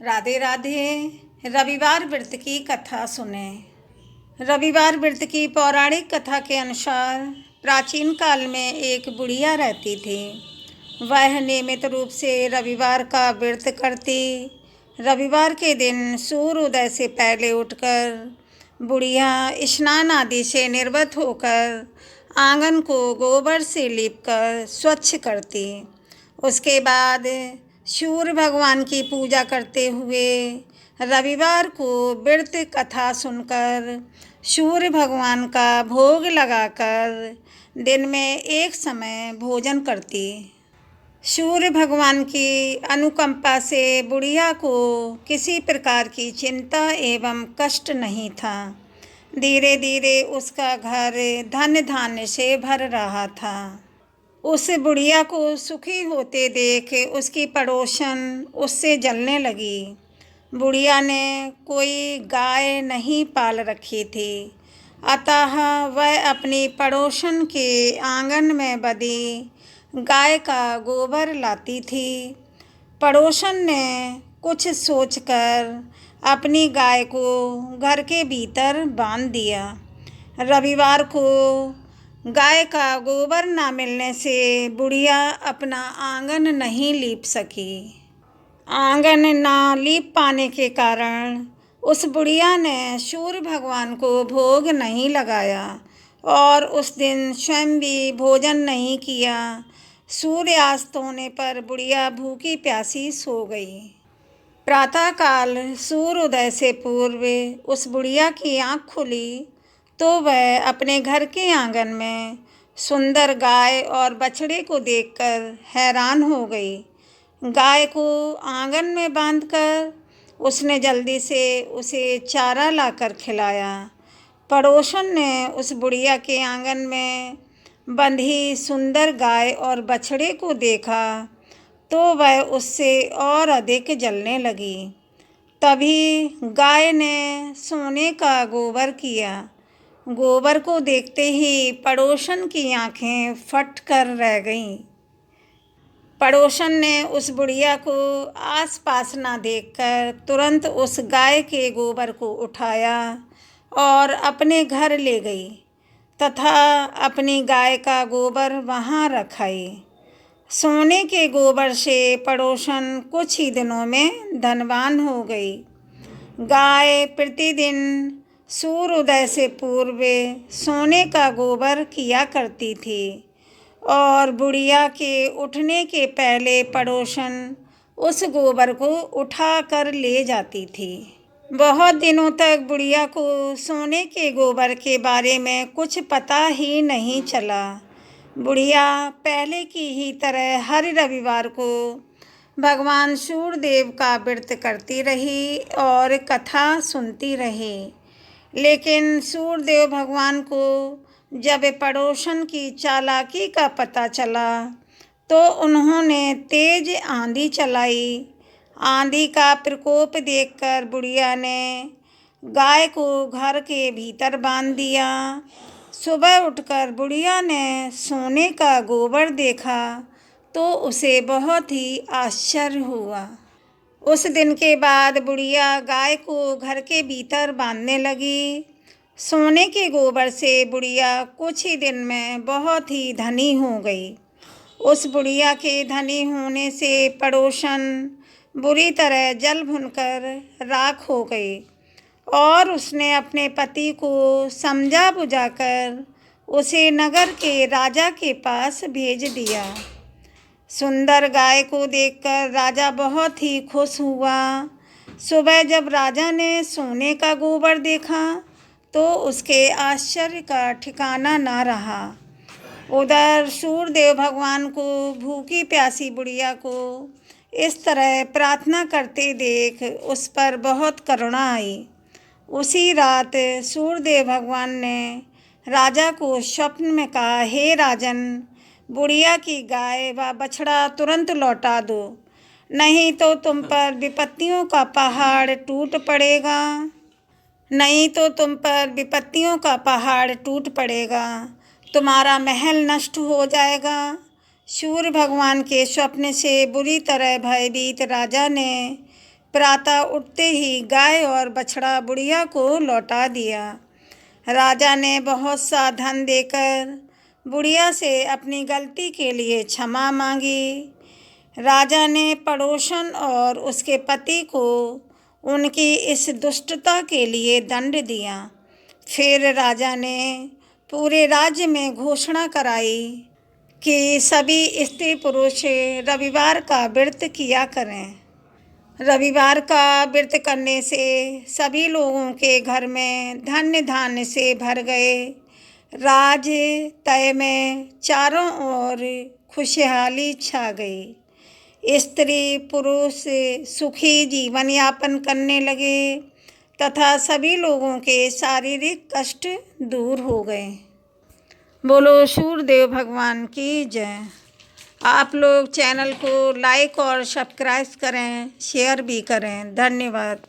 राधे राधे। रविवार व्रत की कथा सुने। रविवार व्रत की पौराणिक कथा के अनुसार प्राचीन काल में एक बुढ़िया रहती थी। वह नियमित रूप से रविवार का व्रत करती। रविवार के दिन सूर्य उदय से पहले उठकर बुढ़िया स्नान आदि से निर्वत होकर आंगन को गोबर से लीपकर स्वच्छ करती। उसके बाद सूर्य भगवान की पूजा करते हुए रविवार को व्रत कथा सुनकर सूर्य भगवान का भोग लगाकर दिन में एक समय भोजन करती। सूर्य भगवान की अनुकंपा से बुढ़िया को किसी प्रकार की चिंता एवं कष्ट नहीं था। धीरे धीरे उसका घर धन धान्य से भर रहा था। उस बुढ़िया को सुखी होते देख उसकी पड़ोसन उससे जलने लगी। बुढ़िया ने कोई गाय नहीं पाल रखी थी, अतः वह अपनी पड़ोसन के आंगन में बंधी गाय का गोबर लाती थी। पड़ोसन ने कुछ सोचकर अपनी गाय को घर के भीतर बांध दिया। रविवार को गाय का गोबर ना मिलने से बुढ़िया अपना आंगन नहीं लीप सकी। आंगन ना लीप पाने के कारण उस बुढ़िया ने सूर्य भगवान को भोग नहीं लगाया और उस दिन स्वयं भी भोजन नहीं किया। सूर्यास्त होने पर बुढ़िया भूखी प्यासी सो गई। प्रातःकाल सूर्योदय से पूर्व उस बुढ़िया की आँख खुली तो वह अपने घर के आंगन में सुंदर गाय और बछड़े को देखकर हैरान हो गई। गाय को आंगन में बांधकर उसने जल्दी से उसे चारा लाकर खिलाया। पड़ोसन ने उस बुढ़िया के आंगन में बंधी सुंदर गाय और बछड़े को देखा तो वह उससे और अधिक जलने लगी। तभी गाय ने सोने का गोबर किया। गोबर को देखते ही पड़ोसन की आंखें फट कर रह गईं। पड़ोसन ने उस बुढ़िया को आसपास ना देखकर तुरंत उस गाय के गोबर को उठाया और अपने घर ले गई तथा अपनी गाय का गोबर वहाँ रख आई। सोने के गोबर से पड़ोसन कुछ ही दिनों में धनवान हो गई। गाय प्रतिदिन सूर्योदय से पूर्व सोने का गोबर किया करती थी और बुढ़िया के उठने के पहले पड़ोसन उस गोबर को उठा कर ले जाती थी। बहुत दिनों तक बुढ़िया को सोने के गोबर के बारे में कुछ पता ही नहीं चला। बुढ़िया पहले की ही तरह हर रविवार को भगवान सूर्यदेव का व्रत करती रही और कथा सुनती रही। लेकिन सूर्यदेव भगवान को जब पड़ोसन की चालाकी का पता चला तो उन्होंने तेज आंधी चलाई। आंधी का प्रकोप देखकर बुढ़िया ने गाय को घर के भीतर बांध दिया। सुबह उठकर बुढ़िया ने सोने का गोबर देखा तो उसे बहुत ही आश्चर्य हुआ। उस दिन के बाद बुढ़िया गाय को घर के भीतर बांधने लगी। सोने के गोबर से बुढ़िया कुछ ही दिन में बहुत ही धनी हो गई। उस बुढ़िया के धनी होने से पड़ोसन बुरी तरह जल भुनकर राख हो गई और उसने अपने पति को समझा बुझाकर उसे नगर के राजा के पास भेज दिया। सुंदर गाय को देखकर राजा बहुत ही खुश हुआ। सुबह जब राजा ने सोने का गोबर देखा तो उसके आश्चर्य का ठिकाना ना रहा। उधर सूर्यदेव भगवान को भूखी प्यासी बुढ़िया को इस तरह प्रार्थना करते देख उस पर बहुत करुणा आई। उसी रात सूर्यदेव भगवान ने राजा को स्वप्न में कहा, हे राजन, बुढ़िया की गाय व बछड़ा तुरंत लौटा दो, नहीं तो तुम पर विपत्तियों का पहाड़ टूट पड़ेगा। नहीं तो तुम पर विपत्तियों का पहाड़ टूट पड़ेगा, तुम्हारा महल नष्ट हो जाएगा। सूर्य भगवान के स्वप्न से बुरी तरह भयभीत राजा ने प्रातः उठते ही गाय और बछड़ा बुढ़िया को लौटा दिया। राजा ने बहुत सा धन देकर बुढ़िया से अपनी गलती के लिए क्षमा मांगी। राजा ने पड़ोसन और उसके पति को उनकी इस दुष्टता के लिए दंड दिया। फिर राजा ने पूरे राज्य में घोषणा कराई कि सभी स्त्री पुरुष रविवार का व्रत किया करें। रविवार का व्रत करने से सभी लोगों के घर में धन्य धान्य से भर गए। राज तय में चारों ओर खुशहाली छा गई। स्त्री पुरुष सुखी जीवन यापन करने लगे तथा सभी लोगों के शारीरिक कष्ट दूर हो गए। बोलो सूर्यदेव भगवान की जय। आप लोग चैनल को लाइक और सब्सक्राइब करें, शेयर भी करें। धन्यवाद।